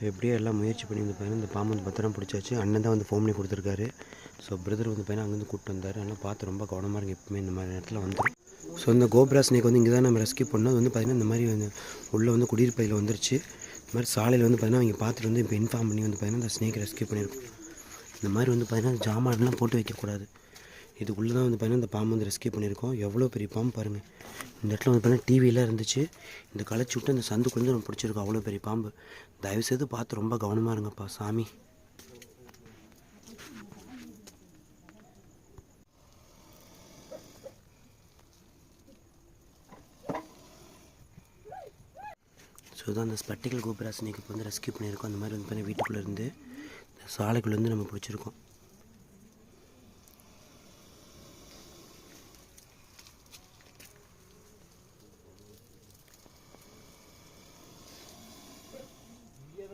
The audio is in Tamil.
எப்படியோ எல்லாம் முயற்சி பண்ணி இந்த பையனை இந்த பாம்பு வந்து பத்திரம் பிடிச்சாச்சு. அண்ணன் தான் வந்து ஃபோன் பண்ணி கொடுத்துருக்காரு. ஸோ பிரதர் வந்து பையனை அங்கேருந்து கூப்பிட்டு வந்தார். ஆனால் பார்த்து ரொம்ப கவனமாக இருக்குது. எப்பவுமே இந்த மாதிரி இடத்துல வந்துடும். ஸோ இந்த கோப்ரா ஸ்னேக் வந்து இங்கே தான் நம்ம ரெஸ்கியூ பண்ணோம். அது வந்து பார்த்திங்கன்னா இந்த மாதிரி வந்து உள்ளே வந்து குடியிருப்பையில் வந்துருச்சு. இந்த மாதிரி சாலையில் வந்து பார்த்திங்கன்னா அவங்க பார்த்துட்டு வந்து இப்போ இன்ஃபார்ம் பண்ணி வந்து பார்த்திங்கன்னா இந்த ஸ்னேக் ரெஸ்கியூ பண்ணியிருக்கோம். இந்த மாதிரி வந்து பார்த்திங்கன்னா ஜாமான்லாம் போட்டு வைக்கக்கூடாது. இதுக்குள்ளே தான் வந்து பார்த்திங்கன்னா இந்த பாம்பு வந்து ரெஸ்கியூ பண்ணியிருக்கோம். எவ்வளோ பெரிய பாம்பு பாருங்கள். இந்த இடத்துல வந்து பார்த்திங்கன்னா டிவியெலாம் இருந்துச்சு. இந்த களைச்சி விட்டு இந்த சந்துக்குள்ளே நம்ம பிடிச்சிருக்கோம். அவ்வளோ பெரிய பாம்பு. தயவுசெய்து பார்த்து ரொம்ப கவனமாக இருங்கப்பா சாமி. ஸோ தான் அந்த ஸ்பெக்டிக்கல் கோப்ரா ஸ்னேக்கு வந்து ரெஸ்கியூ பண்ணியிருக்கோம். அந்த மாதிரி வந்து பார்த்தீங்கன்னா வீட்டுக்குள்ளே இருந்து இந்த சாலைக்குள்ளேருந்து நம்ம பிடிச்சிருக்கோம்.